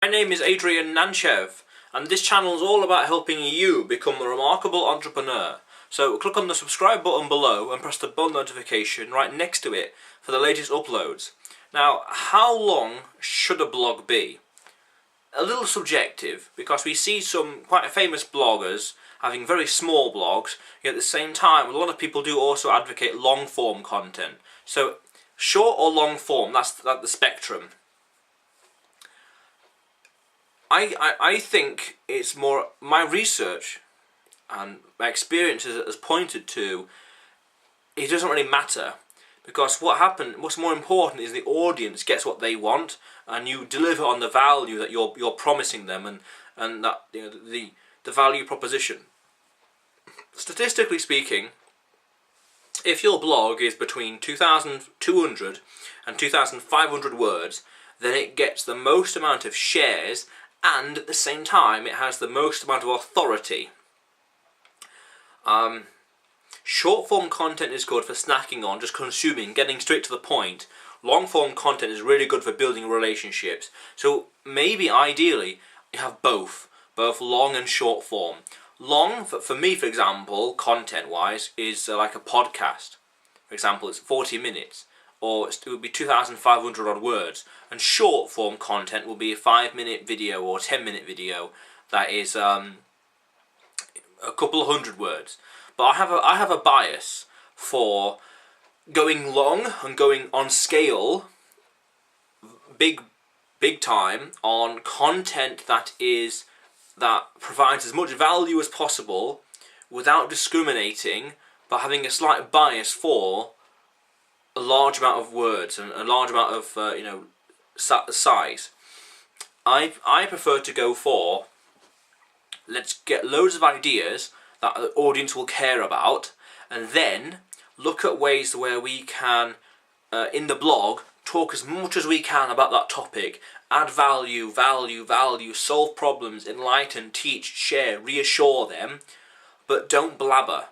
name is Adrian Nantchev, and this channel is all about helping you become a remarkable entrepreneur. So click on the subscribe button below and press the bell notification right next to it for the latest uploads. Now, how long should a blog be? A little subjective, because we see some quite famous bloggers having very small blogs, yet at the same time a lot of people do also advocate long form content. So short or long form, that's the spectrum. I think it's more, my research and my experience has pointed to, it doesn't really matter, because what's more important is the audience gets what they want and you deliver on the value that you're promising them, and that, you know, the value proposition. Statistically speaking, if your blog is between 2,200 and 2,500 words, then it gets the most amount of shares, and at the same time it has the most amount of authority. Short form content is good for snacking on, just consuming, getting straight to the point. Long form content is really good for building relationships. So maybe ideally you have both long and short form. Long, for me for example, content wise, is like a podcast. For example, it's 40 minutes. Or it would be 2,500 odd words, and short form content will be a 5-minute video or 10-minute video that is a couple of hundred words. But I have a bias for going long and going on scale, big time, on content that provides as much value as possible without discriminating, but having a slight bias for a large amount of words and a large amount of size. I prefer to go for, let's get loads of ideas that the audience will care about, and then look at ways where we can in the blog talk as much as we can about that topic, add value, solve problems, enlighten, teach, share, reassure them, but don't blabber.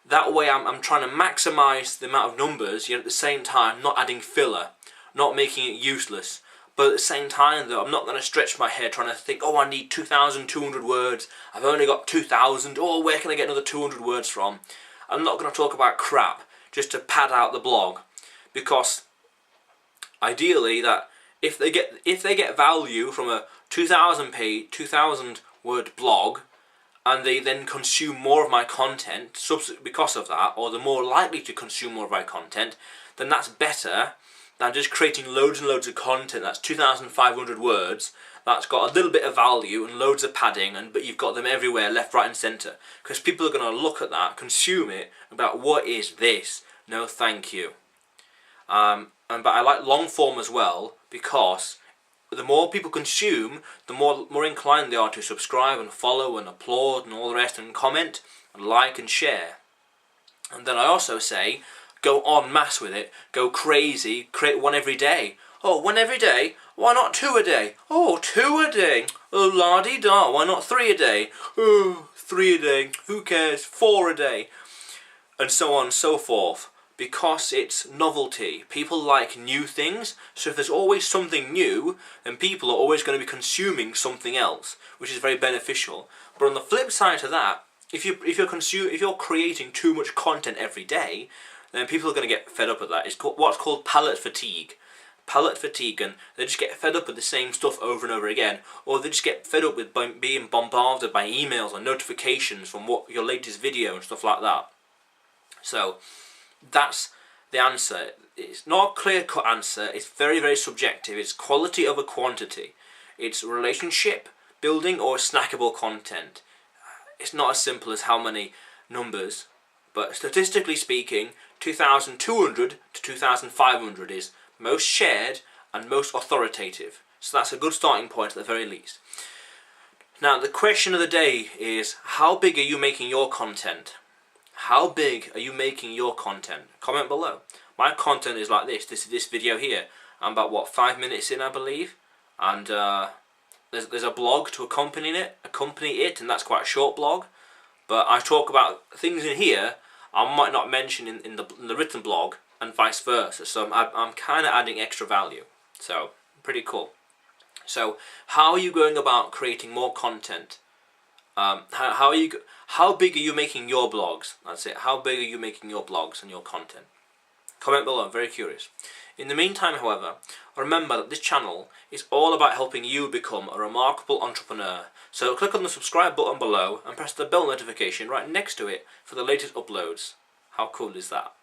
That way I'm trying to maximise the amount of numbers, yet at the same time not adding filler, not making it useless. But at the same time though, I'm not going to stretch my head trying to think, oh, I need 2,200 words, I've only got 2,000, oh, where can I get another 200 words from? I'm not going to talk about crap just to pad out the blog, because ideally that if they get value from a 2,000 word blog, and they then consume more of my content because of that, or they're more likely to consume more of my content, then that's better than just creating loads and loads of content that's 2,500 words, that's got a little bit of value and loads of padding, but you've got them everywhere, left, right and centre. Because people are going to look at that, consume it, about what is this? No thank you. But I like long form as well, because the more people consume, the more inclined they are to subscribe and follow and applaud and all the rest, and comment and like and share. And then I also say, go en masse with it, go crazy, create one every day. Oh, one every day? Why not 2 a day? Oh, 2 a day? Oh, la-di-da, why not 3 a day? Oh, 3 a day, who cares? 4 a day. And so on and so forth. Because it's novelty. People like new things, so if there's always something new, then people are always going to be consuming something else, which is very beneficial. But on the flip side to that, if you're creating too much content every day, then people are going to get fed up with that. It's what's called palate fatigue. Palate fatigue, and they just get fed up with the same stuff over and over again, or they just get fed up with being bombarded by emails and notifications from your latest video and stuff like that. So that's the answer. It's not a clear-cut answer. It's very, very subjective. It's quality over quantity. It's relationship building or snackable content. It's not as simple as how many numbers, but statistically speaking, 2,200 to 2,500 is most shared and most authoritative. So that's a good starting point at the very least. Now, the question of the day is, how big are you making your content? How big are you making your content? Comment below. My content is like this video here. I'm about, what, 5 minutes in, I believe, and there's a blog to accompany it, and that's quite a short blog. But I talk about things in here I might not mention in the written blog, and vice versa. So I'm kind of adding extra value. So pretty cool. So how are you going about creating more content? How big are you making your blogs? That's it. How big are you making your blogs and your content? Comment below, I'm very curious. In the meantime, however, remember that this channel is all about helping you become a remarkable entrepreneur. So click on the subscribe button below and press the bell notification right next to it for the latest uploads. How cool is that?